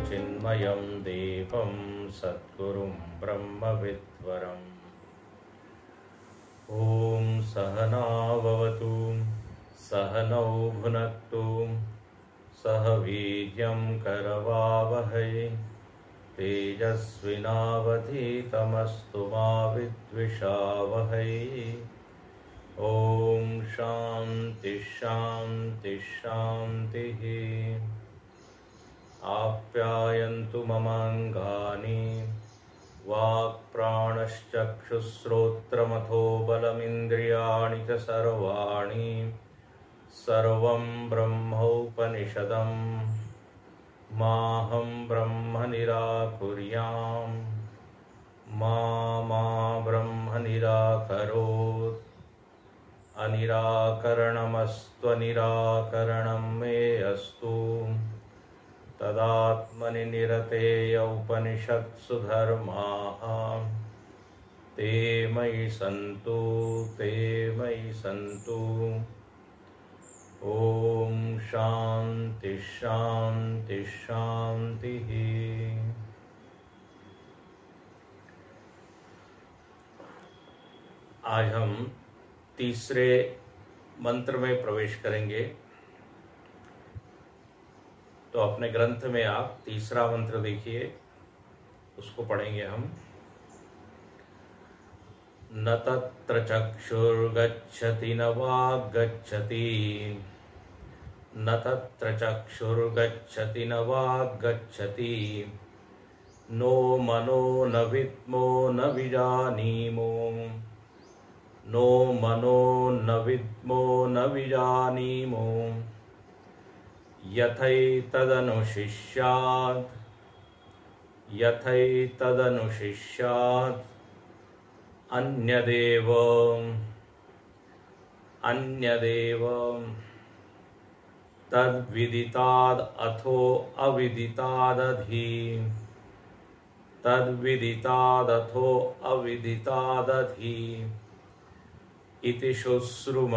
चिन्मयं देवं सद्गुरुं ब्रह्मविद्वरम्। ॐ सहना भवतु सहनौ भुनक्तु सह वीर्यं करवावहै तेजस्विनावधीतमस्तु मा विद्विषावहै। ॐ शान्ति शान्ति शान्तिः। आप्यायन्तु ममाङ्गानि वाक्प्राणश्चक्षुश्रोत्रमथो बलमिन्द्रियाणि च सर्वाणि सर्वं ब्रह्मोपनिषदं माहं ब्रह्म निराकुर्यां मा ब्रह्म निराकरोत्। अनिराकरणमस्त्वनिराकरणं मे अस्तु। तदात्मनि निरतेय उपनिषत्सु धर्माः ते मयि सन्तु ते मयि सन्तु। ॐ शान्ति शान्ति शान्तिः। आज हम तीसरे मंत्र में प्रवेश करेंगे। तो अपने ग्रंथ में आप तीसरा मंत्र देखिए, उसको पढ़ेंगे हम। न तत्र चक्षुर्गच्छति न वाग्गच्छति न तत्र चक्षुर्गच्छति न वाग्गच्छति नो मनो न विद्मो न विजानीमो नो मनो न विद्मो न विजानीमो यथैतदनुशिष्यात् यथैतदनुशिष्यात् अन्यदेव अन्यदेव तद्विदिताद् अथो अविदितादधि तद्विदितादथो अविदितादधि इति शुश्रुमपूर्वेषाम्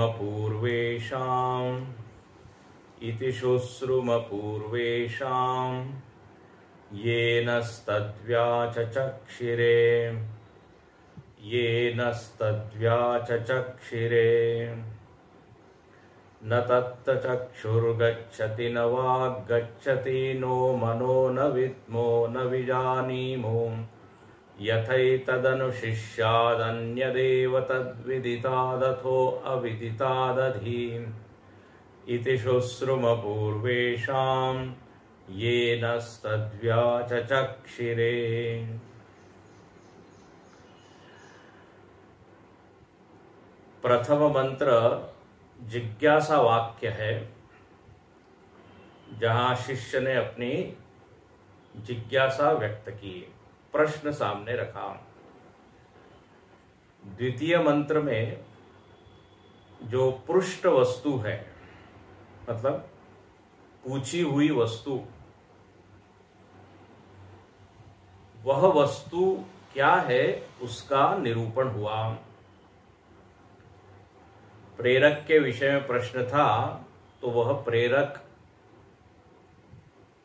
येनस्तद्व्याचचक्षिरे न तत्र चक्षुर्गच्छति न वाग्गच्छति नो मनो न विद्मो न विजानीमो यथैतदनुशिष्यादन्यदेव तद्विदितादथो अविदितादधि इति शुश्रुमपूर्वेषाम् येनस्तद्व्याचचक्षिरे। प्रथम मंत्र जिज्ञासा वाक्य है, जहां शिष्य ने अपनी जिज्ञासा व्यक्त की, प्रश्न सामने रखा। द्वितीय मंत्र में जो पृष्ठ वस्तु है, मतलब पूछी हुई वस्तु, वह वस्तु क्या है उसका निरूपण हुआ। प्रेरक के विषय में प्रश्न था, तो वह प्रेरक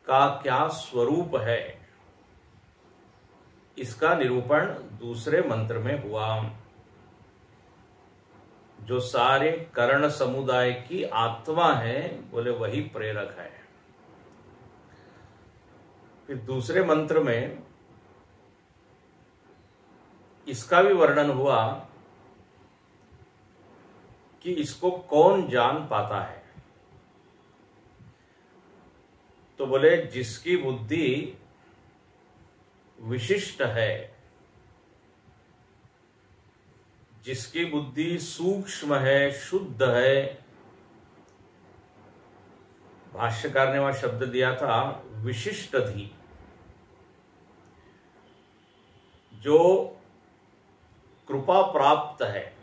का क्या स्वरूप है, इसका निरूपण दूसरे मंत्र में हुआ। जो सारे कर्ण समुदाय की आत्मा है, बोले वही प्रेरक है। फिर दूसरे मंत्र में इसका भी वर्णन हुआ कि इसको कौन जान पाता है। तो बोले जिसकी बुद्धि विशिष्ट है, जिसकी बुद्धि सूक्ष्म है, शुद्ध है। भाष्यकार ने वहां शब्द दिया था विशिष्ट धि, जो कृपा प्राप्त है,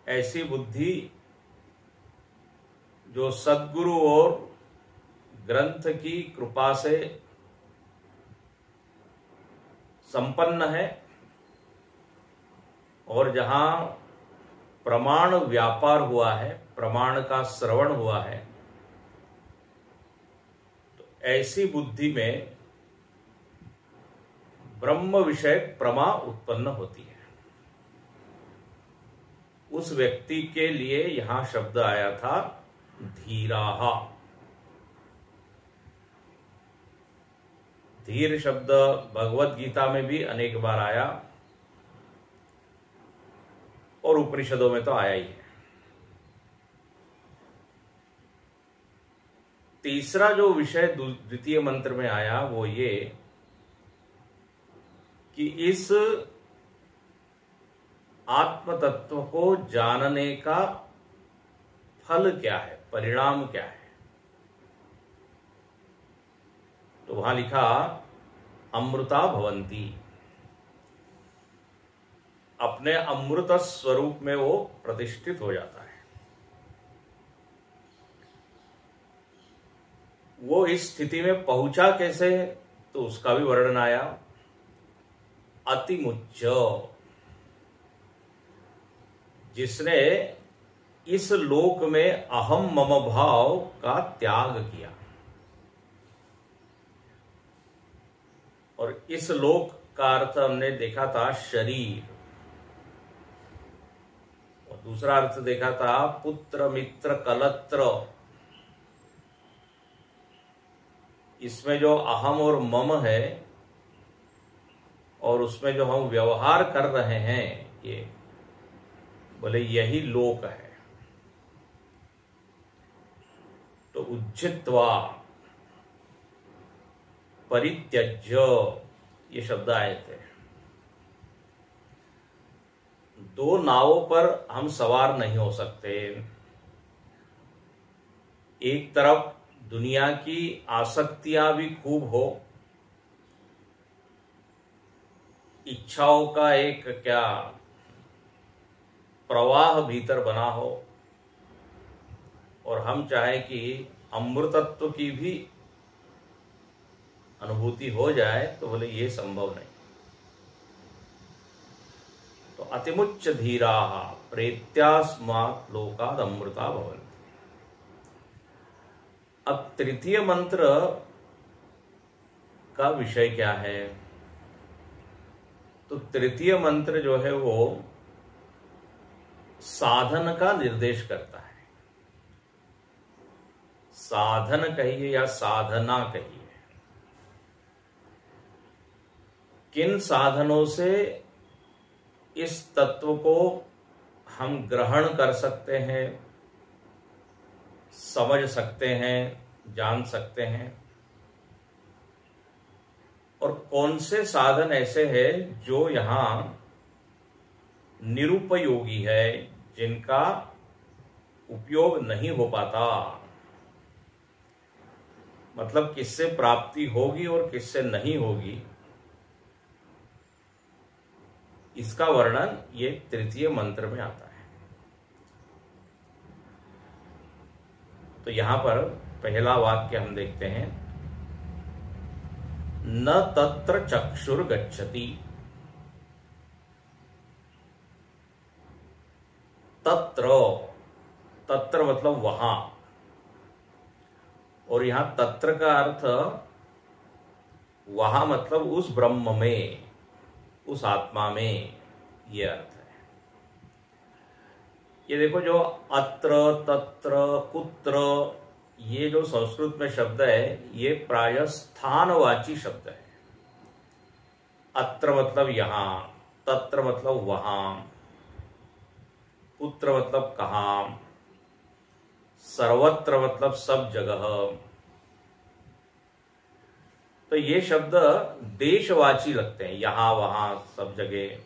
ऐसी बुद्धि जो सद्गुरु और ग्रंथ की कृपा से संपन्न है, और जहां प्रमाण व्यापार हुआ है, प्रमाण का श्रवण हुआ है, तो ऐसी बुद्धि में ब्रह्म विषय प्रमा उत्पन्न होती है। उस व्यक्ति के लिए यहां शब्द आया था धीराहा। धीर शब्द भगवत गीता में भी अनेक बार आया और उपनिषदों में तो आया ही है। तीसरा जो विषय द्वितीय मंत्र में आया वो ये कि इस आत्म तत्व को जानने का फल क्या है, परिणाम क्या है। तो वहां लिखा अमृता भवंती, अपने अमृत स्वरूप में वो प्रतिष्ठित हो जाता है। वो इस स्थिति में पहुंचा कैसे, तो उसका भी वर्णन आया। अतिमुच्च, जिसने इस लोक में अहम मम भाव का त्याग किया। और इस लोक का अर्थ हमने देखा था शरीर, और दूसरा अर्थ देखा था पुत्र मित्र कलत्र। इसमें जो अहम और मम है और उसमें जो हम व्यवहार कर रहे हैं, ये बोले यही लोक है। तो उज्जित्वा परित्यज्य ये शब्द आए थे। दो नावों पर हम सवार नहीं हो सकते। एक तरफ दुनिया की आसक्तियां भी खूब हो, इच्छाओं का एक क्या प्रवाह भीतर बना हो, और हम चाहें कि अमृतत्व की भी अनुभूति हो जाए, तो बोले ये संभव नहीं। तो अतिमुच्च धीराः प्रेत्यास्मात् लोकाद् अमृता भवन्ति। अब तृतीय मंत्र का विषय क्या है, तो तृतीय मंत्र जो है वो साधन का निर्देश करता है। साधन कहिए या साधना कहिए, किन साधनों से इस तत्व को हम ग्रहण कर सकते हैं, समझ सकते हैं, जान सकते हैं, और कौन से साधन ऐसे हैं जो यहां निरुपयोगी है, जिनका उपयोग नहीं हो पाता। मतलब किससे प्राप्ति होगी और किससे नहीं होगी, इसका वर्णन ये तृतीय मंत्र में आता है। तो यहां पर पहला वाक्य हम देखते हैं, न तत्र चक्षुर गच्छति। तत्र, तत्र मतलब वहां, और यहां तत्र का अर्थ वहां मतलब उस ब्रह्म में, उस आत्मा में, ये अर्थ है। ये देखो जो अत्र तत्र कुत्र, ये जो संस्कृत में शब्द है, ये प्रायः स्थानवाची शब्द है। अत्र मतलब यहां, तत्र मतलब वहां, कुत्र मतलब कहां, सर्वत्र मतलब सब जगह। तो ये शब्द देशवाची लगते हैं, यहां वहां सब जगह।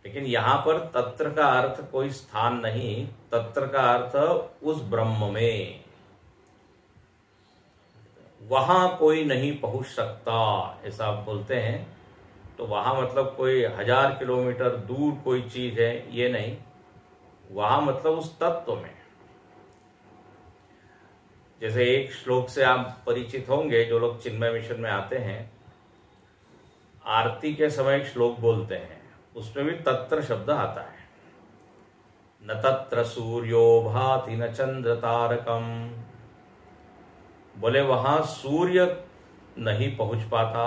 लेकिन यहां पर तत्र का अर्थ कोई स्थान नहीं, तत्र का अर्थ उस ब्रह्म में, वहां कोई नहीं पहुंच सकता, ऐसा आप बोलते हैं। तो वहां मतलब कोई 1000 किलोमीटर दूर कोई चीज है, ये नहीं। वहां मतलब उस तत्व में। जैसे एक श्लोक से आप परिचित होंगे, जो लोग चिन्मय मिशन में आते हैं, आरती के समय एक श्लोक बोलते हैं, उसमें भी तत्र शब्द आता है। न तत्र सूर्यो भाति न चंद्र तारकम बोले वहां सूर्य नहीं पहुंच पाता,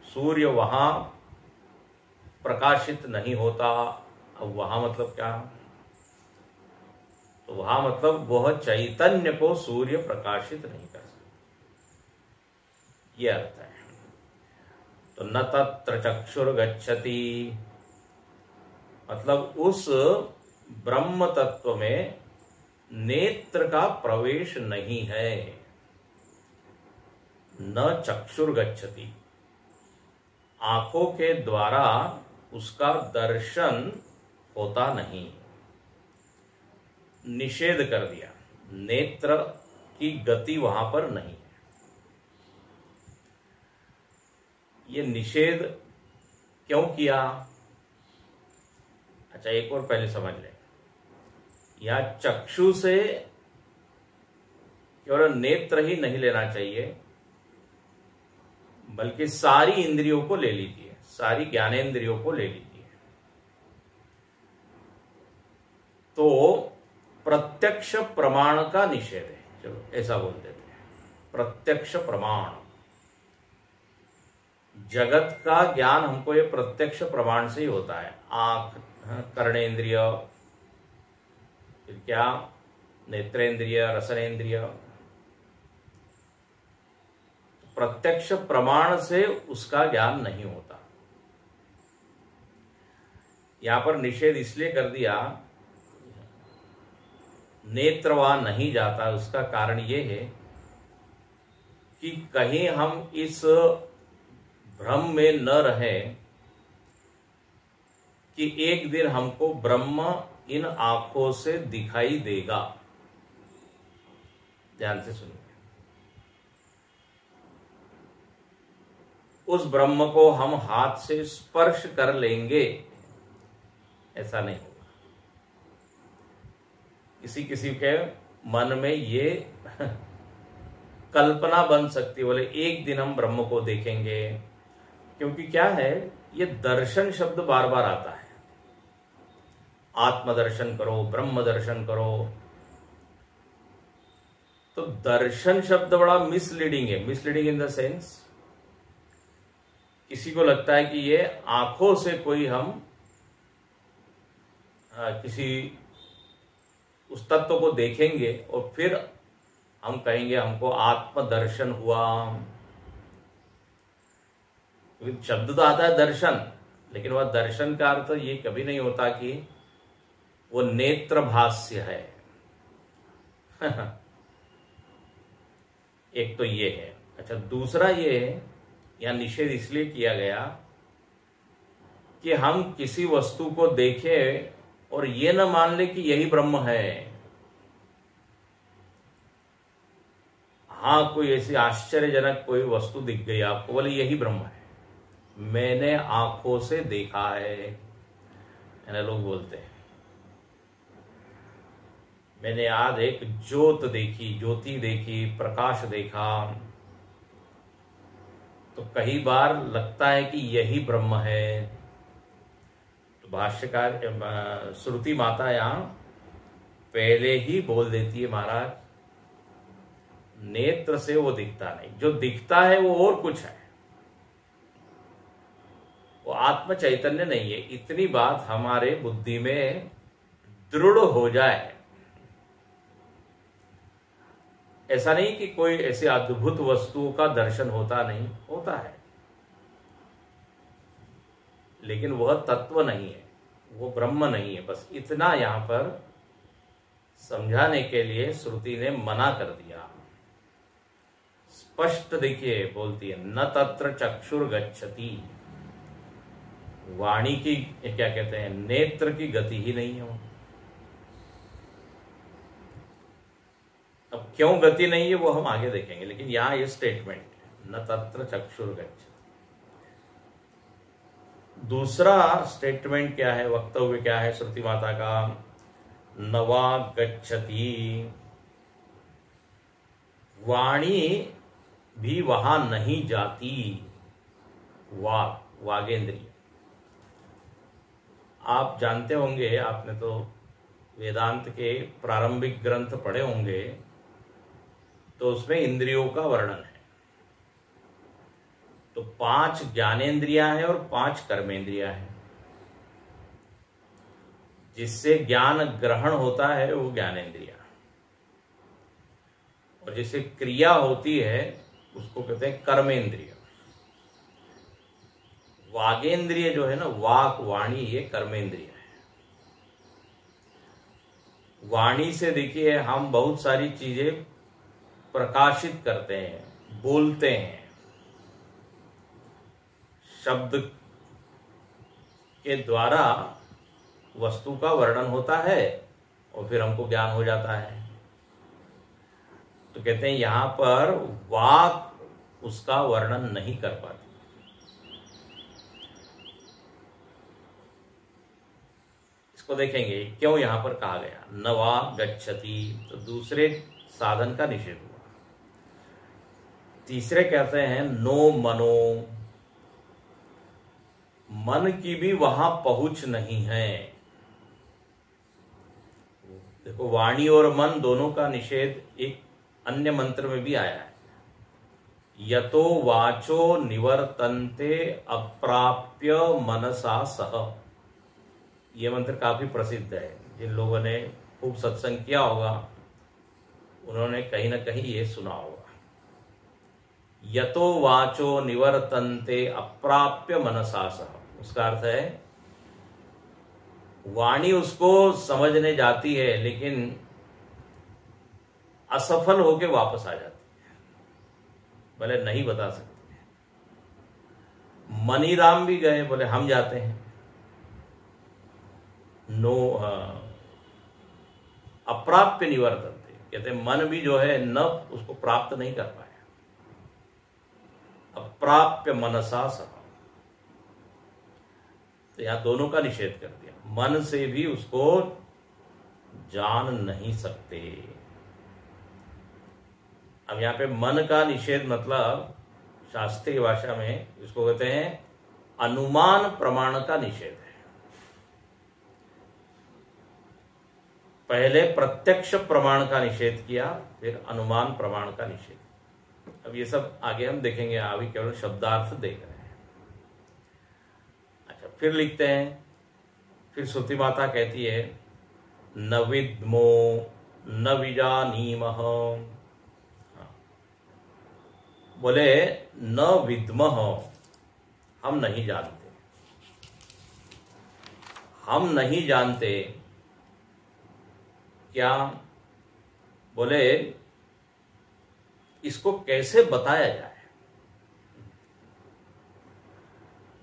सूर्य वहां प्रकाशित नहीं होता। अब वहां मतलब क्या? तो वहां मतलब वह चैतन्य को सूर्य प्रकाशित नहीं कर सकता, ये अर्थ है। तो न तत्र चक्षुर्गच्छति, मतलब उस ब्रह्म तत्व में नेत्र का प्रवेश नहीं है। न चक्षुर्गच्छति, आंखों के द्वारा उसका दर्शन होता नहीं। निषेध कर दिया, नेत्र की गति वहां पर नहीं है। ये निषेध क्यों किया? अच्छा, एक और पहले समझ लें। या चक्षु से केवल नेत्र ही नहीं लेना चाहिए, बल्कि सारी इंद्रियों को ले लीजिए, सारी ज्ञानेंद्रियों को ले लीजिए। तो प्रत्यक्ष प्रमाण का निषेध है, चलो ऐसा बोल देते हैं। प्रत्यक्ष प्रमाण, जगत का ज्ञान हमको ये प्रत्यक्ष प्रमाण से ही होता है। आंख, कर्णेंद्रिय, फिर क्या, नेत्रेंद्रिय, रसनेंद्रिय। प्रत्यक्ष प्रमाण से उसका ज्ञान नहीं होता। यहां पर निषेध इसलिए कर दिया, नेत्र वहां नहीं जाता। उसका कारण यह है कि कहीं हम इस भ्रम में न रहे कि एक दिन हमको ब्रह्म इन आंखों से दिखाई देगा। ध्यान से सुनिए, उस ब्रह्म को हम हाथ से स्पर्श कर लेंगे, ऐसा नहीं होगा। किसी किसी के मन में ये कल्पना बन सकती है, बोले एक दिन हम ब्रह्म को देखेंगे। क्योंकि क्या है, ये दर्शन शब्द बार बार आता है। आत्मदर्शन करो, ब्रह्म दर्शन करो। तो दर्शन शब्द बड़ा मिसलीडिंग है। मिसलीडिंग इन द सेंस, किसी को लगता है कि ये आंखों से कोई हम किसी उस तत्व को देखेंगे और फिर हम कहेंगे हमको आत्मदर्शन हुआ। शब्द तो आता है दर्शन, लेकिन वह दर्शन का अर्थ ये कभी नहीं होता कि वो नेत्र भाष्य है। एक तो ये है। अच्छा, दूसरा ये है, यहां निषेध इसलिए किया गया कि हम किसी वस्तु को देखें और ये न मान ले कि यही ब्रह्म है। हाँ, कोई ऐसी आश्चर्यजनक कोई वस्तु दिख गई आपको, बोले यही ब्रह्म है, मैंने आंखों से देखा है। ऐसे लोग बोलते हैं, मैंने आज एक ज्योत देखी, ज्योति देखी, प्रकाश देखा। तो कई बार लगता है कि यही ब्रह्म है। तो भाष्यकार श्रुति माता यहां पहले ही बोल देती है, महाराज नेत्र से वो दिखता नहीं, जो दिखता है वो और कुछ है, वो आत्म चैतन्य नहीं है। इतनी बात हमारे बुद्धि में दृढ़ हो जाए। ऐसा नहीं कि कोई ऐसी अद्भुत वस्तुओं का दर्शन होता नहीं, होता है, लेकिन वह तत्व नहीं है, वो ब्रह्म नहीं है। बस इतना यहां पर समझाने के लिए श्रुति ने मना कर दिया। स्पष्ट देखिए बोलती है, न तत्र चक्षुर्गच्छति। वाणी की क्या कहते हैं, नेत्र की गति ही नहीं है। अब क्यों गति नहीं है वो हम आगे देखेंगे, लेकिन यहां ये स्टेटमेंट, न तत्र चक्षुर्गच्छति। दूसरा स्टेटमेंट क्या है, वक्तव्य क्या है श्रुति माता का, नवा गच्छति। वाणी भी वहां नहीं जाती। वागेंद्रिय, आप जानते होंगे, आपने तो वेदांत के प्रारंभिक ग्रंथ पढ़े होंगे, तो उसमें इंद्रियों का वर्णन है। तो 5 ज्ञानेंद्रियां हैं और 5 कर्मेंद्रियां हैं। जिससे ज्ञान ग्रहण होता है वो ज्ञानेंद्रिया, और जिससे क्रिया होती है उसको कहते हैं कर्मेंद्रिय। वागेंद्रिय जो है ना, वाक वाणी, ये कर्मेंद्रिय है। वाणी से देखिए हम बहुत सारी चीजें प्रकाशित करते हैं, बोलते हैं। शब्द के द्वारा वस्तु का वर्णन होता है और फिर हमको ज्ञान हो जाता है। तो कहते हैं यहां पर वाक उसका वर्णन नहीं कर पाती। इसको देखेंगे क्यों यहां पर कहा गया न वा गच्छति, तो दूसरे साधन का निषेध हुआ। तीसरे कहते हैं नो मनो, मन की भी वहां पहुंच नहीं है। देखो वाणी और मन दोनों का निषेध एक अन्य मंत्र में भी आया है। यतो वाचो निवर्तन्ते अप्राप्य मनसा सह। यह मंत्र काफी प्रसिद्ध है। जिन लोगों ने खूब सत्संग किया होगा उन्होंने कहीं ना कहीं ये सुना होगा। यतो वाचो निवर्तन्ते अप्राप्य मनसा सह, उसका अर्थ है वाणी उसको समझने जाती है लेकिन असफल होके वापस आ जाती है, बोले नहीं बता सकते। मनीराम भी गए, बोले हम जाते हैं। नो अप्राप्य निवर्तन्ते, कहते मन भी जो है न उसको प्राप्त नहीं कर पाया। अप्राप्य मनसा सह, तो यहां दोनों का निषेध कर दिया। मन से भी उसको जान नहीं सकते। अब यहां पे मन का निषेध मतलब शास्त्रीय भाषा में इसको कहते हैं अनुमान प्रमाण का निषेध है। पहले प्रत्यक्ष प्रमाण का निषेध किया, फिर अनुमान प्रमाण का निषेध। अब ये सब आगे हम देखेंगे, अभी केवल शब्दार्थ देख रहे हैं। अच्छा, फिर लिखते हैं, फिर श्रुति माता कहती है न विद्मो न विजानीमः। बोले न विद्मः, हम नहीं जानते। हम नहीं जानते क्या? बोले इसको कैसे बताया जाए।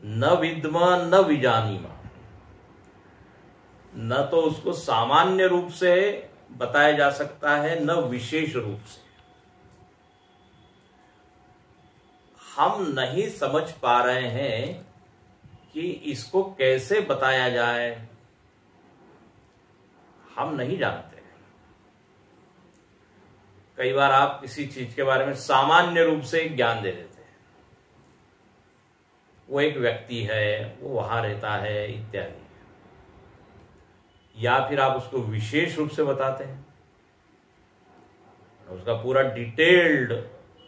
न विद्म न विजानीमा, न तो उसको सामान्य रूप से बताया जा सकता है न विशेष रूप से। हम नहीं समझ पा रहे हैं कि इसको कैसे बताया जाए, हम नहीं जानते। कई बार आप किसी चीज के बारे में सामान्य रूप से ज्ञान दे देते हैं, वो एक व्यक्ति है, वो वहां रहता है इत्यादि, या फिर आप उसको विशेष रूप से बताते हैं, उसका पूरा डिटेल्ड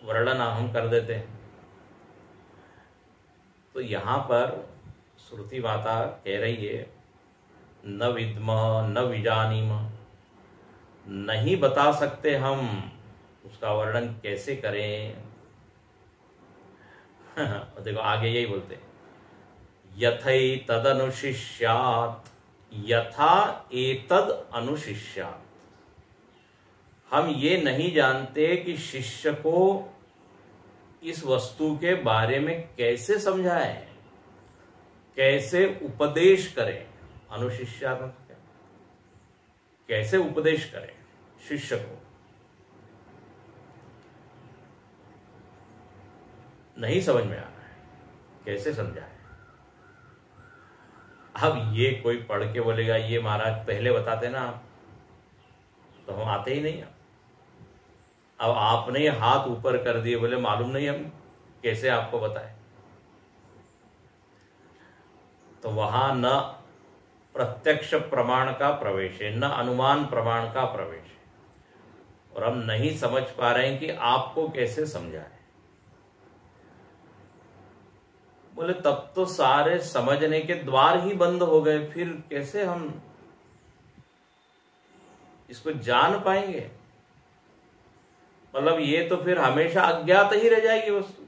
वर्णन हम कर देते हैं। तो यहां पर श्रुति माता कह रही है न विद्म न विजानीम, नहीं बता सकते हम, उसका वर्णन कैसे करें। देखो आगे यही बोलते हैं यथै तदनुशिष्यात् यथा एतद अनुशिष्यात्। हम ये नहीं जानते कि शिष्य को इस वस्तु के बारे में कैसे समझाएं, कैसे उपदेश करें। अनुशिष्यात् मतलब क्या? कैसे उपदेश करें शिष्य को, नहीं समझ में आ रहा है, कैसे समझाएं। अब ये कोई पढ़ के बोलेगा ये महाराज पहले बताते ना आप, तो हम आते ही नहीं। अब आपने हाथ ऊपर कर दिए, बोले मालूम नहीं हम कैसे आपको बताएं। तो वहां न प्रत्यक्ष प्रमाण का प्रवेश है, न अनुमान प्रमाण का प्रवेश है। और हम नहीं समझ पा रहे हैं कि आपको कैसे समझाएं। बोले तब तो सारे समझने के द्वार ही बंद हो गए, फिर कैसे हम इसको जान पाएंगे? मतलब ये तो फिर हमेशा अज्ञात ही रह जाएगी वस्तु,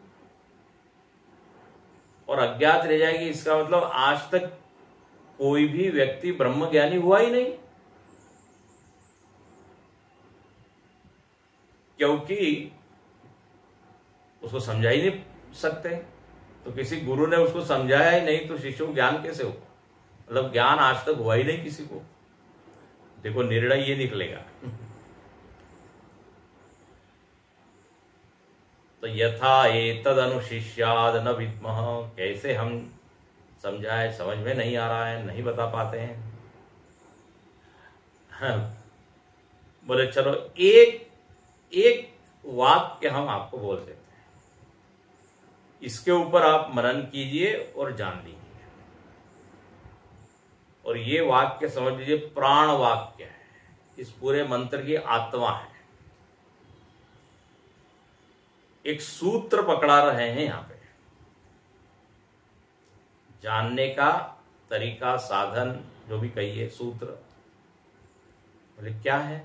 और अज्ञात रह जाएगी इसका मतलब आज तक कोई भी व्यक्ति ब्रह्म ज्ञानी हुआ ही नहीं, क्योंकि उसको समझा ही नहीं सकते। तो किसी गुरु ने उसको समझाया ही नहीं तो शिष्य को ज्ञान कैसे होगा? मतलब ज्ञान आज तक हुआ ही नहीं किसी को। देखो निर्णय ये निकलेगा। तो यथा एतद अनुशिष्याद न विद्मः, कैसे हम समझाए, समझ में नहीं आ रहा है, नहीं बता पाते हैं। हाँ। बोले चलो एक वाक्य हम आपको बोल देते हैं, इसके ऊपर आप मनन कीजिए और जान लीजिए। और ये वाक्य समझ लीजिए प्राण वाक्य है, इस पूरे मंत्र की आत्मा है। एक सूत्र पकड़ा रहे हैं यहां पे, जानने का तरीका, साधन, जो भी कहिए, सूत्र। बोले क्या है?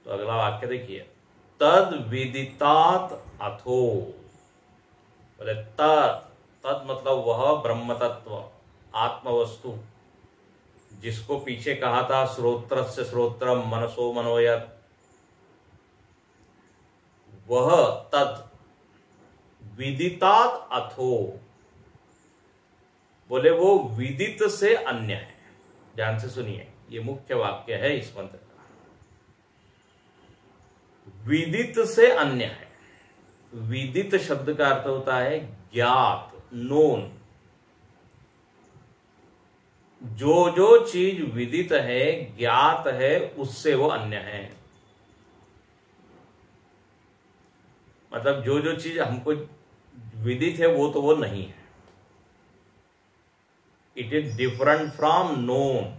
तो अगला वाक्य देखिए, तद विदितात अथो। बोले तद मतलब वह ब्रह्म तत्व, आत्म वस्तु, जिसको पीछे कहा था श्रोत्रस्य श्रोत्रम मनसो मनोयत, वह तद विदितात अथो। बोले वो विदित से अन्य है। ध्यान से सुनिए, ये मुख्य वाक्य है इस मंत्र का। विदित से अन्य है। विदित शब्द का अर्थ होता है ज्ञात, नोन। जो जो चीज विदित है, ज्ञात है, उससे वो अन्य है। मतलब जो जो चीज हमको विदित है वो तो वो नहीं है। It is different from none.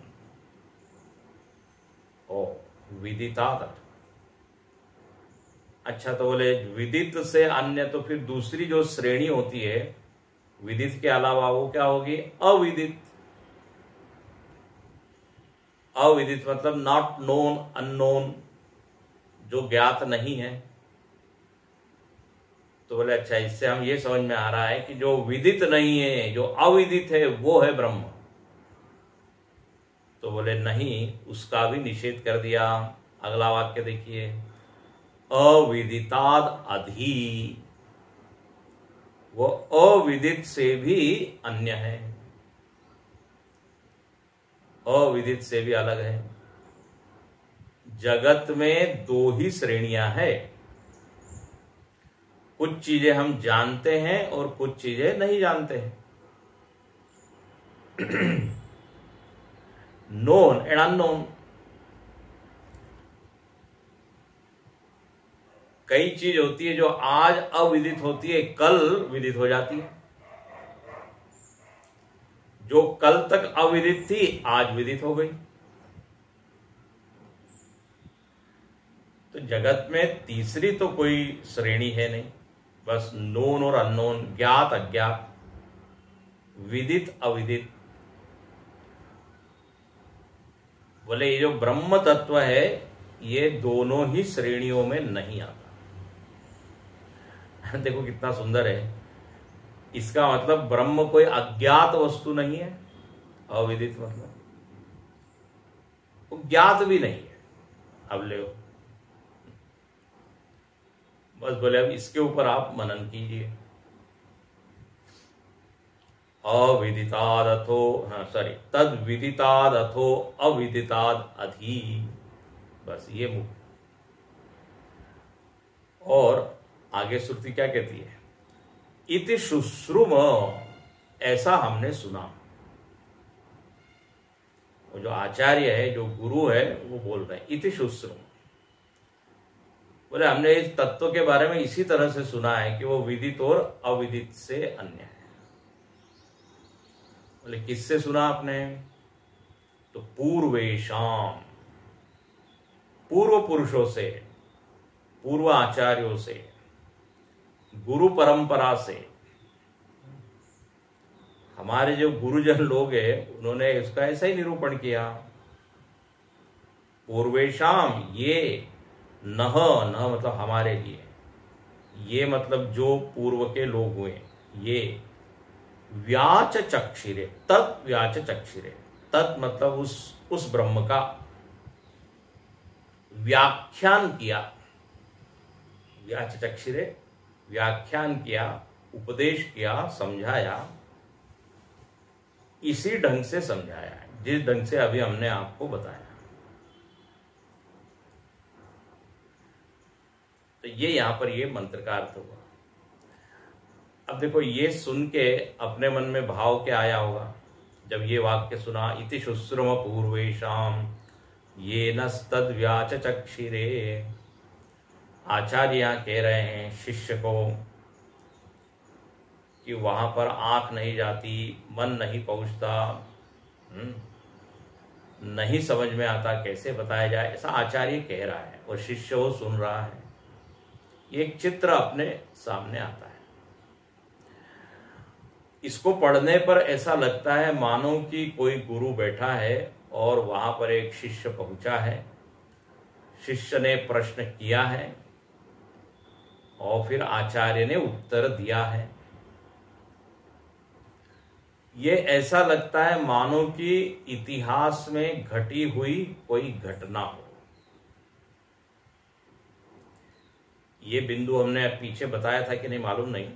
ओ विदितात। अच्छा, तो बोले विदित से अन्य, तो फिर दूसरी जो श्रेणी होती है विदित के अलावा, वो क्या होगी? अविदित। अविदित मतलब नॉट नोन, अननोन, जो ज्ञात नहीं है। तो बोले अच्छा, इससे हम ये समझ में आ रहा है कि जो विदित नहीं है, जो अविदित है, वो है ब्रह्म। तो बोले नहीं, उसका भी निषेध कर दिया। अगला वाक्य देखिए, अविदिताद अधि। वो अविदित से भी अन्य है, अविदित से भी अलग है। जगत में दो ही श्रेणियां हैं, कुछ चीजें हम जानते हैं और कुछ चीजें नहीं जानते हैं। Known and unknown. कई चीज होती है जो आज अविदित होती है, कल विदित हो जाती है। जो कल तक अविदित थी, आज विदित हो गई। तो जगत में तीसरी तो कोई श्रेणी है नहीं, बस नोन और अननोन, ज्ञात अज्ञात, विदित अविदित। बोले ये जो ब्रह्म तत्व है, ये दोनों ही श्रेणियों में नहीं आता। देखो कितना सुंदर है। इसका मतलब ब्रह्म कोई अज्ञात वस्तु नहीं है, अविदित मतलब वो ज्ञात भी नहीं है। अब ले बस बोले अब इसके ऊपर आप मनन कीजिए। अविदिताद अथो, तद विदिताद अथो अविदिताद अधि। बस ये मुख्य। और आगे श्रुति क्या कहती है? इति शुश्रुम, ऐसा हमने सुना। वो जो आचार्य है, जो गुरु है, वो बोल रहे हैं इति शुश्रुम। बोले हमने इस तत्व के बारे में इसी तरह से सुना है कि वो विदित और अविदित से अन्य है। बोले किससे सुना आपने? तो पूर्वेशाम, पूर्व पुरुषों से, पूर्व आचार्यों से, गुरु परंपरा से, हमारे जो गुरुजन लोग हैं उन्होंने इसका ऐसा ही निरूपण किया। पूर्वेशाम, ये नह, न मतलब हमारे लिए, ये मतलब जो पूर्व के लोग हुए, ये व्याच चक्षिरे, तत् व्याच चक्षिरे, तत् मतलब उस ब्रह्म का व्याख्यान किया, व्याच चक्षिरे व्याख्यान किया, उपदेश किया, समझाया, इसी ढंग से समझाया है जिस ढंग से अभी हमने आपको बताया। तो ये यहां पर ये मंत्र का अर्थ हुआ। अब देखो, ये सुन के अपने मन में भाव क्या आया होगा जब ये वाक्य सुना, इति शुश्रुम पूर्वेशाम ये नस्तद व्याच चक्षिरे। आचार्य यहां कह रहे हैं शिष्य को कि वहां पर आंख नहीं जाती, मन नहीं पहुंचता, नहीं समझ में आता कैसे बताया जाए, ऐसा आचार्य कह रहा है और शिष्य वो सुन रहा है। एक चित्र अपने सामने आता है। इसको पढ़ने पर ऐसा लगता है मानो कि कोई गुरु बैठा है और वहां पर एक शिष्य पहुंचा है, शिष्य ने प्रश्न किया है और फिर आचार्य ने उत्तर दिया है। ये ऐसा लगता है मानो कि इतिहास में घटी हुई कोई घटना हो। ये बिंदु हमने पीछे बताया था कि नहीं मालूम नहीं,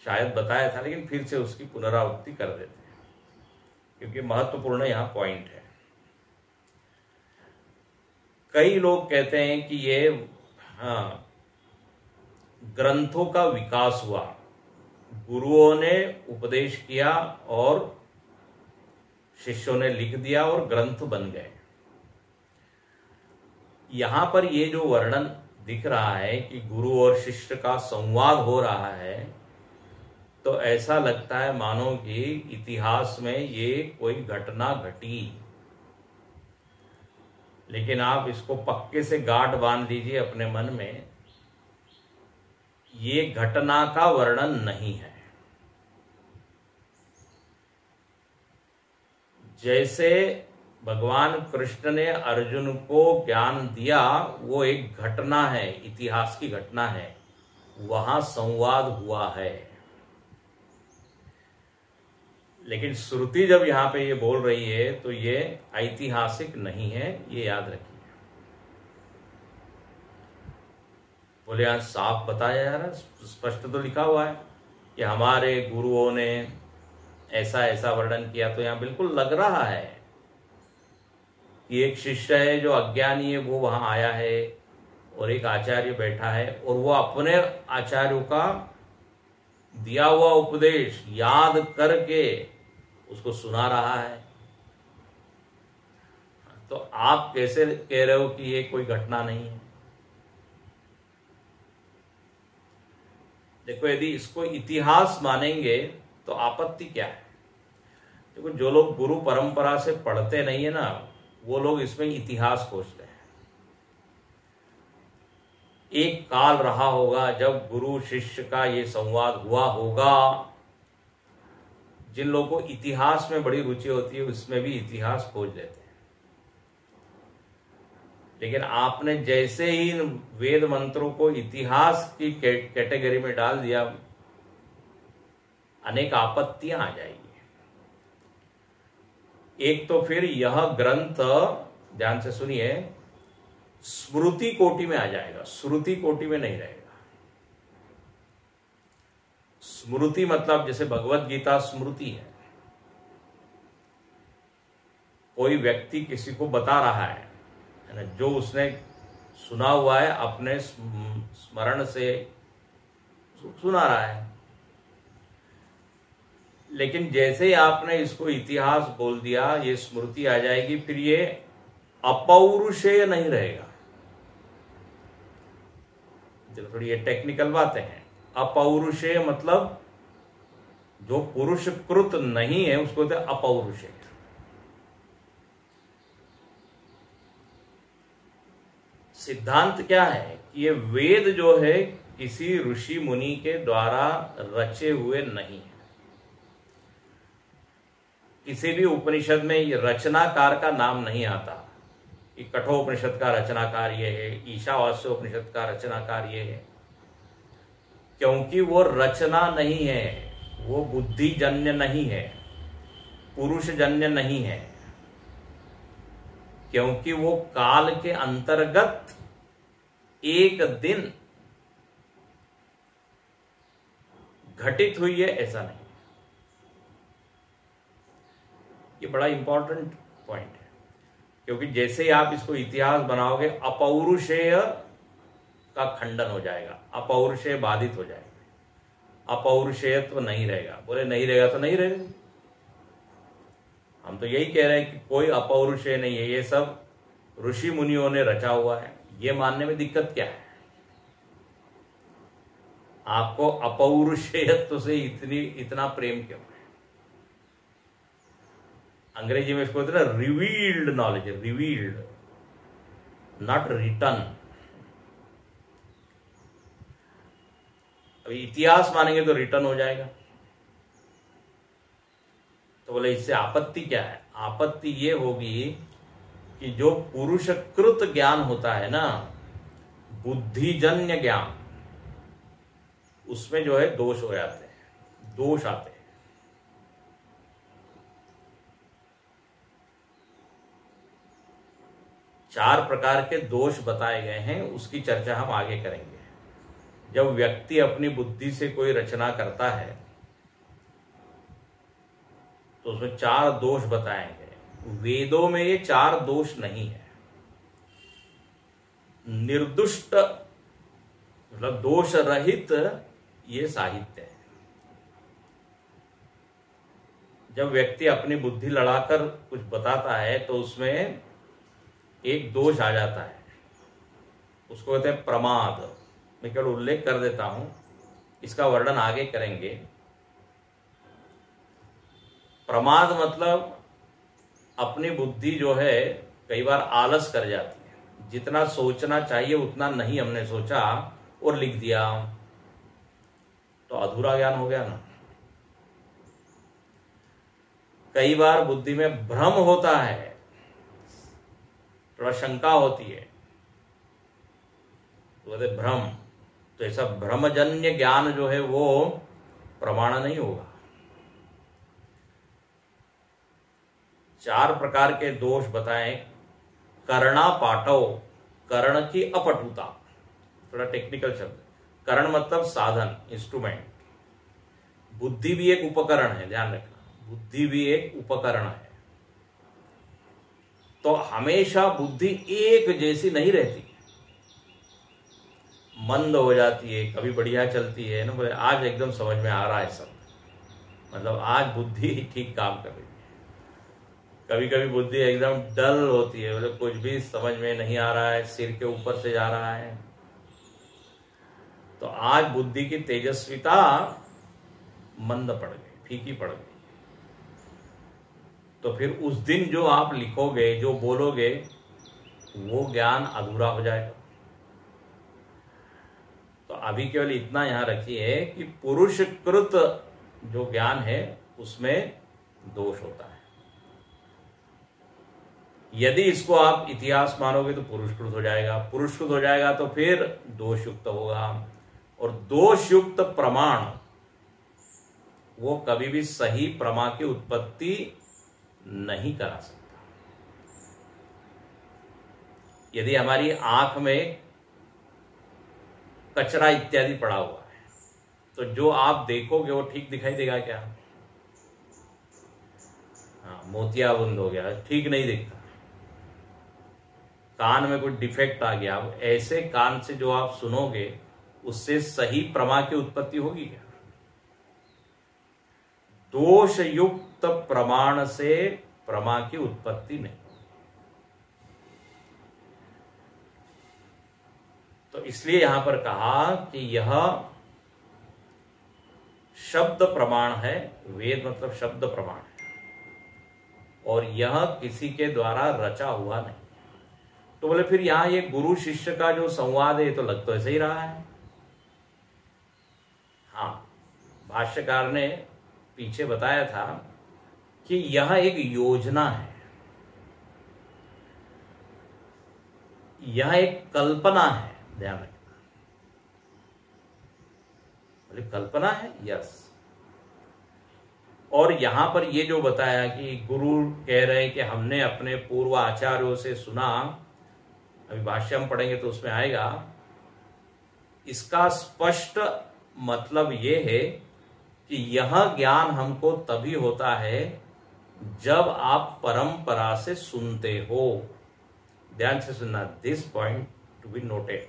शायद बताया था, लेकिन फिर से उसकी पुनरावृत्ति कर देते हैं क्योंकि महत्वपूर्ण यहां पॉइंट है। कई लोग कहते हैं कि ये ग्रंथों का विकास हुआ, गुरुओं ने उपदेश किया और शिष्यों ने लिख दिया और ग्रंथ बन गए। यहां पर ये जो वर्णन दिख रहा है कि गुरु और शिष्य का संवाद हो रहा है, तो ऐसा लगता है मानो कि इतिहास में ये कोई घटना घटी। लेकिन आप इसको पक्के से गांठ बांध लीजिए अपने मन में, ये घटना का वर्णन नहीं है। जैसे भगवान कृष्ण ने अर्जुन को ज्ञान दिया, वो एक घटना है, इतिहास की घटना है, वहां संवाद हुआ है। लेकिन श्रुति जब यहां पे ये बोल रही है तो ये ऐतिहासिक नहीं है, ये याद रखिए। बोले यहां साफ बताया जा रहा है, स्पष्ट तो लिखा हुआ है कि हमारे गुरुओं ने ऐसा ऐसा वर्णन किया, तो यहां बिल्कुल लग रहा है कि एक शिष्य है जो अज्ञानी है, वो वहां आया है और एक आचार्य बैठा है और वो अपने आचार्यों का दिया हुआ उपदेश याद करके उसको सुना रहा है। तो आप कैसे कह रहे हो कि ये कोई घटना नहीं है? देखो, यदि इसको इतिहास मानेंगे तो आपत्ति क्या है? देखो, जो लोग गुरु परंपरा से पढ़ते नहीं है ना, वो लोग इसमें इतिहास खोजते हैं। एक काल रहा होगा जब गुरु शिष्य का ये संवाद हुआ होगा। जिन लोगों को इतिहास में बड़ी रुचि होती है उसमें भी इतिहास खोज लेते हैं। लेकिन आपने जैसे ही वेद मंत्रों को इतिहास की कैटेगरी में डाल दिया, अनेक आपत्तियां आ जाएगी। एक तो फिर यह ग्रंथ, ध्यान से सुनिए, स्मृति कोटि में आ जाएगा, श्रुति कोटि में नहीं रहेगा। स्मृति मतलब जैसे भगवत गीता स्मृति है, कोई व्यक्ति किसी को बता रहा है ना, जो उसने सुना हुआ है अपने स्मरण से सुना रहा है। लेकिन जैसे ही आपने इसको इतिहास बोल दिया, ये स्मृति आ जाएगी, फिर ये अपौरुषेय नहीं रहेगा। चलो, थोड़ी ये टेक्निकल बातें हैं। अपौरुषेय मतलब जो पुरुषकृत नहीं है उसको कहते हैं अपौरुषेय। सिद्धांत क्या है कि ये वेद जो है किसी ऋषि मुनि के द्वारा रचे हुए नहीं है। किसी भी उपनिषद में ये रचनाकार का नाम नहीं आता कि कठोपनिषद का रचनाकार ये है, ईशावास्य उपनिषद का रचनाकार ये है, क्योंकि वो रचना नहीं है, वो बुद्धिजन्य नहीं है, पुरुषजन्य नहीं है, क्योंकि वो काल के अंतर्गत एक दिन घटित हुई है, ऐसा नहीं। ये बड़ा इंपॉर्टेंट पॉइंट है, क्योंकि जैसे ही आप इसको इतिहास बनाओगे अपौरुषेय का खंडन हो जाएगा, अपौरुषेय बाधित हो जाएगा, अपौरुषेयत्व नहीं रहेगा। बोले नहीं रहेगा तो नहीं रहेगा। हम तो यही कह रहे हैं कि कोई अपौरुषेय नहीं है, ये सब ऋषि मुनियों ने रचा हुआ है। ये मानने में दिक्कत क्या है? आपको अपौरुषेयत्व से इतना प्रेम क्यों है? अंग्रेजी में इसको बोलते हैं revealed knowledge, revealed, not written. अभी इतिहास मानेंगे तो रिटर्न हो जाएगा। तो बोले इससे आपत्ति क्या है? आपत्ति ये होगी कि जो पुरुषकृत ज्ञान होता है ना, बुद्धिजन्य ज्ञान, उसमें जो है दोष हो जाते हैं, दोष आते हैं। चार प्रकार के दोष बताए गए हैं, उसकी चर्चा हम आगे करेंगे। जब व्यक्ति अपनी बुद्धि से कोई रचना करता है तो उसमें चार दोष बताए गए। वेदों में ये चार दोष नहीं है। निर्दुष्ट मतलब दोष रहित ये साहित्य है। जब व्यक्ति अपनी बुद्धि लड़ाकर कुछ बताता है तो उसमें एक दोष आ जाता है, उसको कहते हैं प्रमाद। मैं केवल उल्लेख कर देता हूं, इसका वर्णन आगे करेंगे। प्रमाद मतलब अपनी बुद्धि जो है कई बार आलस कर जाती है, जितना सोचना चाहिए उतना नहीं हमने सोचा और लिख दिया, तो अधूरा ज्ञान हो गया ना। कई बार बुद्धि में भ्रम होता है, थोड़ा शंका होती है, तो कहते भ्रम। तो ऐसा भ्रमजन्य ज्ञान जो है वो प्रमाण नहीं होगा। चार प्रकार के दोष बताएं। कर्णा पाठव, कर्ण की अपटुता, थोड़ा टेक्निकल शब्द। कर्ण मतलब साधन, इंस्ट्रूमेंट। बुद्धि भी एक उपकरण है, ध्यान रखना, बुद्धि भी एक उपकरण है। तो हमेशा बुद्धि एक जैसी नहीं रहती, मंद हो जाती है, कभी बढ़िया चलती है ना। बोले आज एकदम समझ में आ रहा है सब, मतलब आज बुद्धि ठीक काम कर रही है। कभी कभी बुद्धि एकदम डल होती है, बोले कुछ भी समझ में नहीं आ रहा है, सिर के ऊपर से जा रहा है। तो आज बुद्धि की तेजस्विता मंद पड़ गई, फीकी पड़ गई। तो फिर उस दिन जो आप लिखोगे, जो बोलोगे, वो ज्ञान अधूरा हो जाएगा। तो अभी केवल इतना यहां रखिए कि पुरुषकृत जो ज्ञान है उसमें दोष होता है। यदि इसको आप इतिहास मानोगे तो पुरुषकृत हो जाएगा, पुरुषकृत हो जाएगा तो फिर दोषयुक्त होगा, और दोषयुक्त प्रमाण वो कभी भी सही प्रमा की उत्पत्ति नहीं करा सकता। यदि हमारी आंख में कचरा इत्यादि पड़ा हुआ है तो जो आप देखोगे वो ठीक दिखाई देगा क्या? हाँ, मोतियाबिंद हो गया, ठीक नहीं दिखता। कान में कुछ डिफेक्ट आ गया, अब ऐसे कान से जो आप सुनोगे उससे सही प्रमा की उत्पत्ति होगी क्या? दोष युक्त प्रमाण से प्रमा की उत्पत्ति नहीं। तो इसलिए यहां पर कहा कि यह शब्द प्रमाण है, वेद मतलब शब्द प्रमाण है, और यह किसी के द्वारा रचा हुआ नहीं। तो बोले फिर यहां ये गुरु शिष्य का जो संवाद है ये तो लग तो ऐसे ही रहा है। हाँ, भाष्यकार ने पीछे बताया था कि यह एक योजना है, यह एक कल्पना है, ध्यान रखना। बोले कल्पना है, यस। और यहां पर ये जो बताया कि गुरु कह रहे हैं कि हमने अपने पूर्व आचार्यों से सुना, अभी भाष्य हम पढ़ेंगे तो उसमें आएगा, इसका स्पष्ट मतलब ये है कि यह ज्ञान हमको तभी होता है जब आप परंपरा से सुनते हो। ध्यान से सुनना, this point to be noted.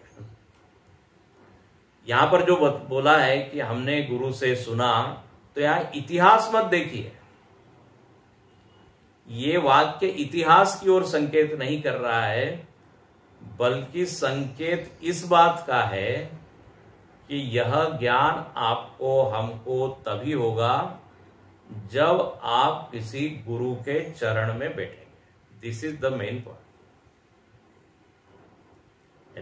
यहां पर जो बोला है कि हमने गुरु से सुना, तो यहां इतिहास मत देखिए, ये वाक्य इतिहास की ओर संकेत नहीं कर रहा है, बल्कि संकेत इस बात का है कि यह ज्ञान आपको हमको तभी होगा जब आप किसी गुरु के चरण में बैठेंगे। This is the main point.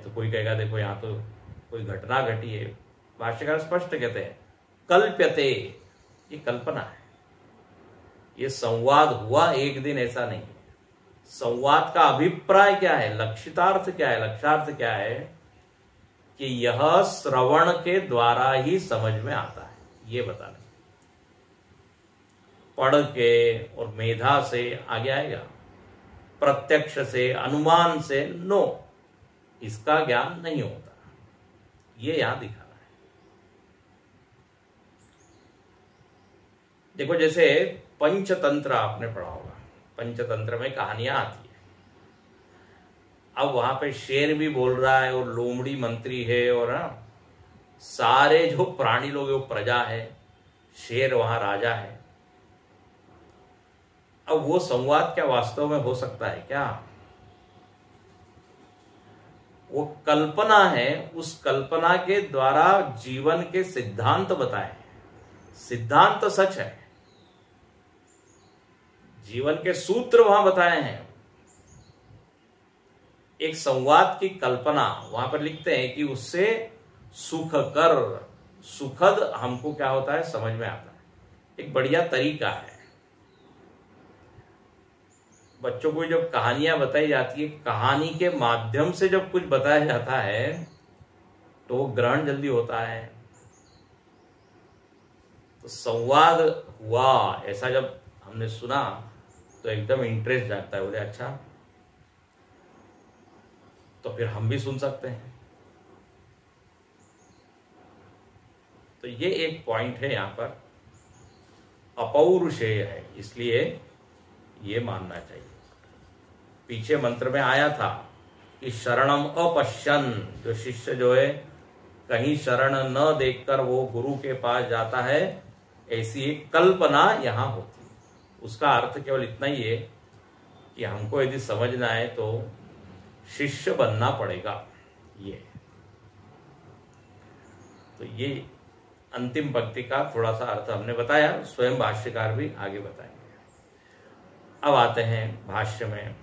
तो कोई कहेगा देखो यहां तो कोई घटना घटी है, भाष्यकार स्पष्ट कहते हैं कल्प्यते, ये कल्पना है, ये संवाद हुआ एक दिन, ऐसा नहीं है। संवाद का अभिप्राय क्या है, लक्षितार्थ क्या है, लक्ष्यार्थ क्या है कि यह श्रवण के द्वारा ही समझ में आता है, ये बताना। पढ़ के और मेधा से आगे आएगा, प्रत्यक्ष से, अनुमान से नो, इसका ज्ञान नहीं होता, ये यहां दिखाना है। देखो जैसे पंचतंत्र आपने पढ़ा होगा, पंचतंत्र में कहानियां आती है। अब वहां पे शेर भी बोल रहा है और लोमड़ी मंत्री है, और सारे जो प्राणी लोग वो प्रजा है, शेर वहां राजा है। अब वो संवाद क्या वास्तव में हो सकता है क्या? वो कल्पना है, उस कल्पना के द्वारा जीवन के सिद्धांत बताए हैं। सिद्धांत सच है, जीवन के सूत्र वहां बताए हैं। एक संवाद की कल्पना वहां पर लिखते हैं कि उससे सुखकर, सुखद हमको क्या होता है समझ में आता है। एक बढ़िया तरीका है। बच्चों को जब कहानियां बताई जाती है, कहानी के माध्यम से जब कुछ बताया जाता है तो वो ग्रहण जल्दी होता है। तो संवाद हुआ ऐसा जब हमने सुना तो एकदम इंटरेस्ट जागता है, बोले अच्छा तो फिर हम भी सुन सकते हैं। तो ये एक पॉइंट है, यहां पर अपौरुषेय है, इसलिए ये मानना चाहिए। पीछे मंत्र में आया था कि शरणम अपश्यन, जो शिष्य जो है कहीं शरण न देखकर वो गुरु के पास जाता है, ऐसी एक कल्पना यहां होती है। उसका अर्थ केवल इतना ही है कि हमको यदि समझना है तो शिष्य बनना पड़ेगा। ये तो ये अंतिम पंक्ति का थोड़ा सा अर्थ हमने बताया, स्वयं भाष्यकार भी आगे बताएंगे। अब आते हैं भाष्य में,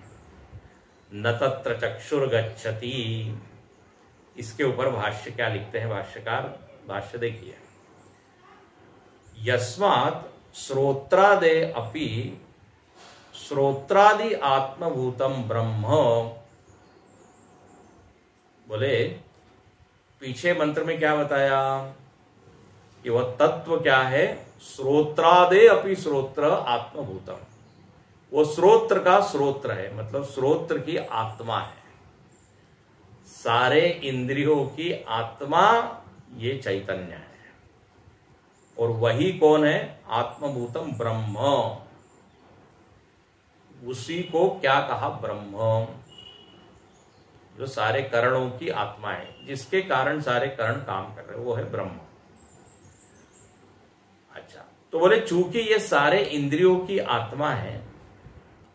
न तत्र चक्षुर्गच्छति, इसके ऊपर भाष्य क्या लिखते हैं भाष्यकार। भाष्य देखिए, यस्मात् श्रोत्रादे अपि श्रोत्रादि आत्मभूतम ब्रह्म। बोले पीछे मंत्र में क्या बताया कि वह तत्व क्या है, श्रोत्रादे अपि श्रोत्र आत्मभूतम। वो श्रोत्र का श्रोत्र है, मतलब श्रोत्र की आत्मा है। सारे इंद्रियों की आत्मा ये चैतन्य है, और वही कौन है, आत्मभूतम ब्रह्म। उसी को क्या कहा, ब्रह्म, जो सारे करणों की आत्मा है, जिसके कारण सारे करण काम कर रहे हैं, वो है ब्रह्म। अच्छा, तो बोले चूंकि ये सारे इंद्रियों की आत्मा है,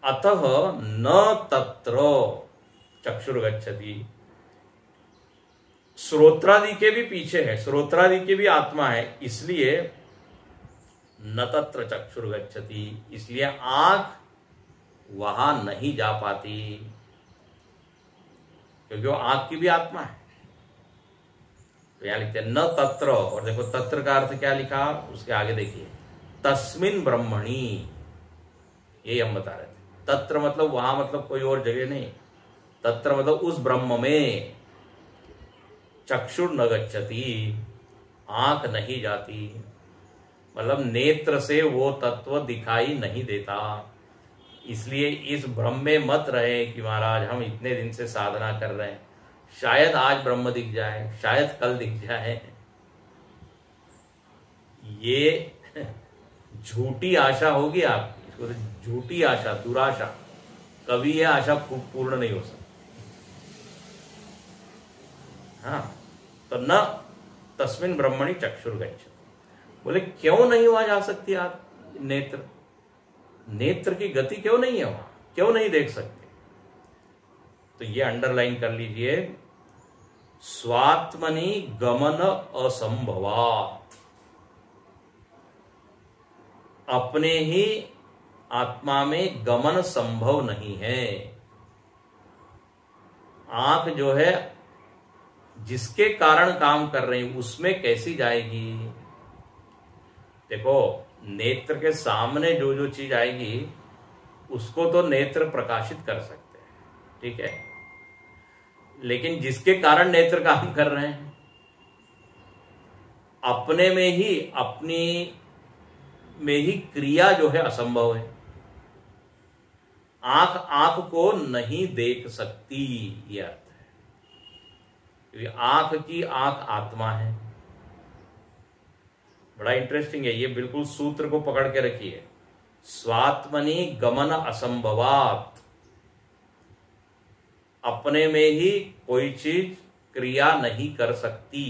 अतः न तत्र चक्षुर्गच्छति। श्रोत्रादि के भी पीछे है, श्रोत्रादि की भी आत्मा है, इसलिए न तत्र चक्षुर्गच्छति, इसलिए आंख वहां नहीं जा पाती। क्योंकि वो आंख की भी आत्मा है। तो यहां लिखते हैं न तत्र, और देखो तत्र का अर्थ क्या लिखा, उसके आगे देखिए तस्मिन ब्रह्मणि, यही हम बता रहे थे। तत्र मतलब वहां, मतलब कोई और जगह नहीं, तत्र मतलब उस ब्रह्म में, चक्षुर न गच्छति, आंख नहीं जाती, मतलब नेत्र से वो तत्व दिखाई नहीं देता। इसलिए इस भ्रम में मत रहे कि महाराज हम इतने दिन से साधना कर रहे हैं, शायद आज ब्रह्म दिख जाए, शायद कल दिख जाए। ये झूठी आशा होगी आपकी, इसको तो झूठी आशा, दुराशा, कभी यह आशा पूर्ण नहीं हो सकती। हाँ, तो न तस्मिन ब्रह्मणि चक्षुर्गच्छ, बोले क्यों नहीं वहां जा सकती आप? नेत्र, नेत्र की गति क्यों नहीं है वहां, क्यों नहीं देख सकते? तो ये अंडरलाइन कर लीजिए, स्वात्मनि गमन असंभवात्, अपने ही आत्मा में गमन संभव नहीं है। आंख जो है जिसके कारण काम कर रही उसमें कैसी जाएगी? देखो नेत्र के सामने जो जो चीज आएगी उसको तो नेत्र प्रकाशित कर सकते हैं, ठीक है, लेकिन जिसके कारण नेत्र काम कर रहे हैं, अपने में ही, अपनी में ही क्रिया जो है असंभव है। आंख आंख को नहीं देख सकती, यह अर्थ है, क्योंकि आंख की आंख आत्मा है। बड़ा इंटरेस्टिंग है ये, बिल्कुल सूत्र को पकड़ के रखिए, स्वात्मनि गमन असंभवात्, अपने में ही कोई चीज क्रिया नहीं कर सकती।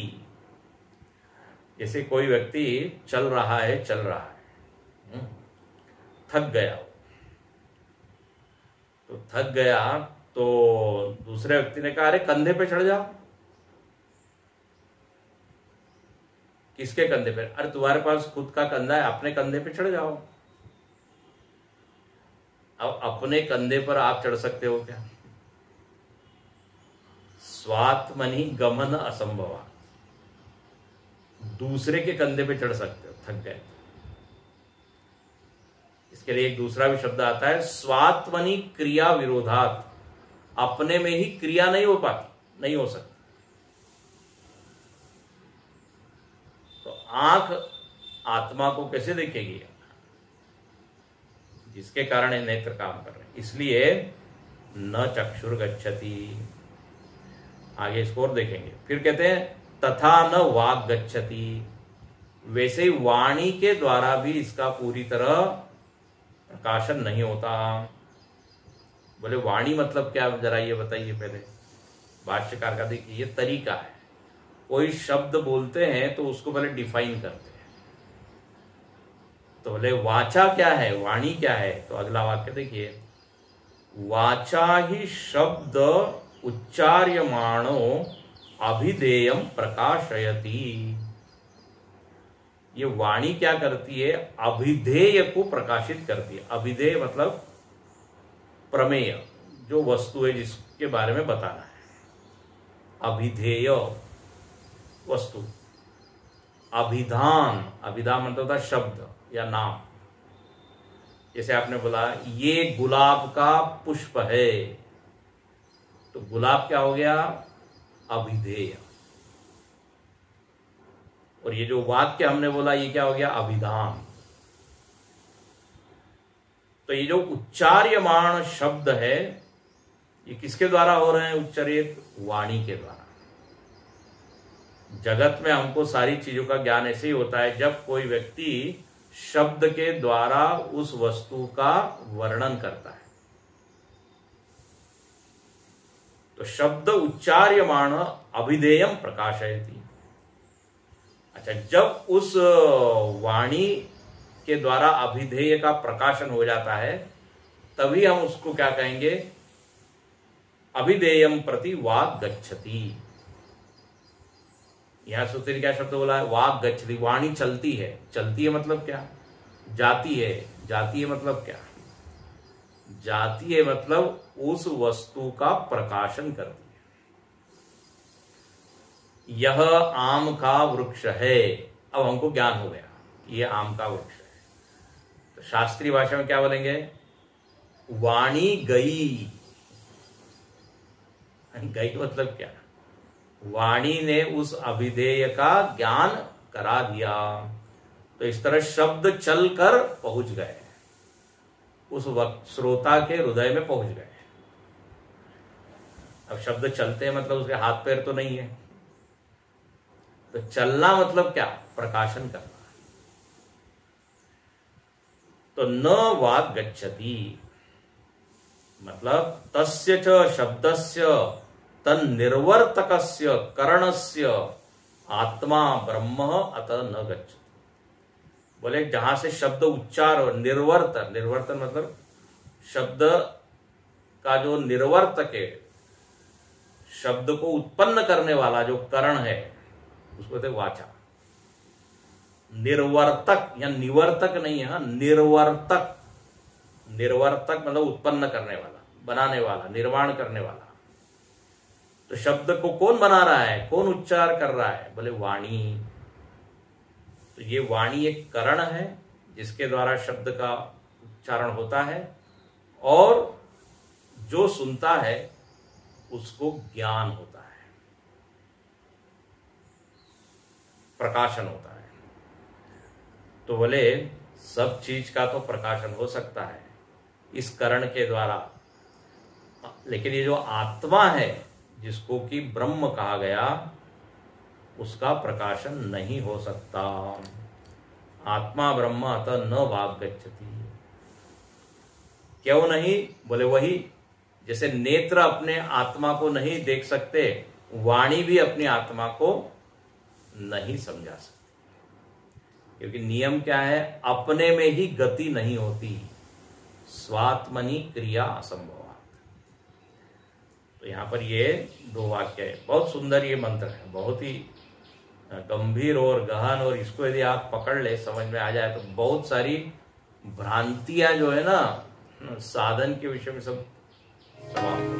जैसे कोई व्यक्ति चल रहा है, थक गया, तो थक गया तो दूसरे व्यक्ति ने कहा अरे कंधे पे चढ़ जाओ। किसके कंधे पे? अरे तुम्हारे पास खुद का कंधा है, अपने कंधे पे चढ़ जाओ। अब अपने कंधे पर आप चढ़ सकते हो क्या? स्वात्मनि गमन असंभवा, दूसरे के कंधे पे चढ़ सकते हो, थक गए। इसके लिए एक दूसरा भी शब्द आता है, स्वात्मनि क्रिया विरोधात, अपने में ही क्रिया नहीं हो पाती, नहीं हो सकती। तो आंख आत्मा को कैसे देखेगी? जिसके कारण ये नेत्र काम कर रहे हैं, इसलिए न चक्षुर्गच्छति। आगे इसको और देखेंगे, फिर कहते हैं तथा न वाक् गच्छति, वैसे ही वाणी के द्वारा भी इसका पूरी तरह प्रकाशन नहीं होता। बोले वाणी मतलब क्या, जरा ये बताइए पहले। भाष्यकार का देखिए ये तरीका है, कोई शब्द बोलते हैं तो उसको पहले डिफाइन करते हैं। तो बोले वाचा क्या है, वाणी क्या है? तो अगला वाक्य देखिए, वाचा ही शब्द उच्चार्यमाणो अभिधेयम प्रकाशयति। ये वाणी क्या करती है? अभिधेय को प्रकाशित करती है। अभिधेय मतलब प्रमेय, जो वस्तु है जिसके बारे में बताना है, अभिधेय वस्तु। अभिधान, अभिधान मतलब था शब्द या नाम। जैसे आपने बोला ये गुलाब का पुष्प है, तो गुलाब क्या हो गया? अभिधेय। और ये जो वाक्य हमने बोला ये क्या हो गया? अभिधान। तो ये जो उच्चार्यमाण शब्द है ये किसके द्वारा हो रहे हैं उच्चारित? वाणी के द्वारा। जगत में हमको सारी चीजों का ज्ञान ऐसे ही होता है जब कोई व्यक्ति शब्द के द्वारा उस वस्तु का वर्णन करता है। तो शब्द उच्चार्यमाण अभिधेयम प्रकाशयति। अच्छा, जब उस वाणी के द्वारा अभिधेय का प्रकाशन हो जाता है तभी हम उसको क्या कहेंगे? अभिधेयम प्रति वाक् गच्छति। यहां सूत्री क्या शब्द बोला है? वाक् गच्छति, वाणी चलती है। चलती है मतलब क्या? जाती है। जाती है मतलब क्या? जाती है मतलब उस वस्तु का प्रकाशन करती है। यह आम का वृक्ष है। अब हमको ज्ञान हो गया कि यह आम का वृक्ष है। तो शास्त्रीय भाषा में क्या बोलेंगे? वाणी गई। गई मतलब क्या? वाणी ने उस अभिधेय का ज्ञान करा दिया। तो इस तरह शब्द चलकर पहुंच गए, उस वक्त श्रोता के हृदय में पहुंच गए। अब शब्द चलते हैं मतलब उसके हाथ पैर तो नहीं है। तो चलना मतलब क्या? प्रकाशन करना। तो न वाग गच्छति मतलब तस्य च शब्दस्य तन निर्वर्तकस्य करणस्य आत्मा ब्रह्म अतः न गच्छति। बोले जहां से शब्द उच्चार हो, निर्वर्तन मतलब शब्द का जो निर्वर्तक है, शब्द को उत्पन्न करने वाला जो करण है, उसको कहते वाचा। निर्वर्तक या निवर्तक नहीं है, निर्वर्तक। निर्वर्तक मतलब उत्पन्न करने वाला, बनाने वाला, निर्माण करने वाला। तो शब्द को कौन बना रहा है, कौन उच्चार कर रहा है? बोले वाणी। तो ये वाणी एक करण है जिसके द्वारा शब्द का उच्चारण होता है, और जो सुनता है उसको ज्ञान होता है, प्रकाशन होता है। तो बोले सब चीज का तो प्रकाशन हो सकता है इस करण के द्वारा, लेकिन ये जो आत्मा है जिसको कि ब्रह्म कहा गया, उसका प्रकाशन नहीं हो सकता। आत्मा ब्रह्म अतः न वाग गच्छति। क्यों नहीं? बोले वही जैसे नेत्र अपने आत्मा को नहीं देख सकते, वाणी भी अपनी आत्मा को नहीं समझा सकती। क्योंकि नियम क्या है? अपने में ही गति नहीं होती, स्वात्मनि क्रिया असंभव। तो यहां पर ये दो वाक्य है। बहुत सुंदर ये मंत्र है, बहुत ही गंभीर और गहन, और इसको यदि आप पकड़ ले, समझ में आ जाए, तो बहुत सारी भ्रांतियां जो है ना साधन के विषय में सब समाप्त।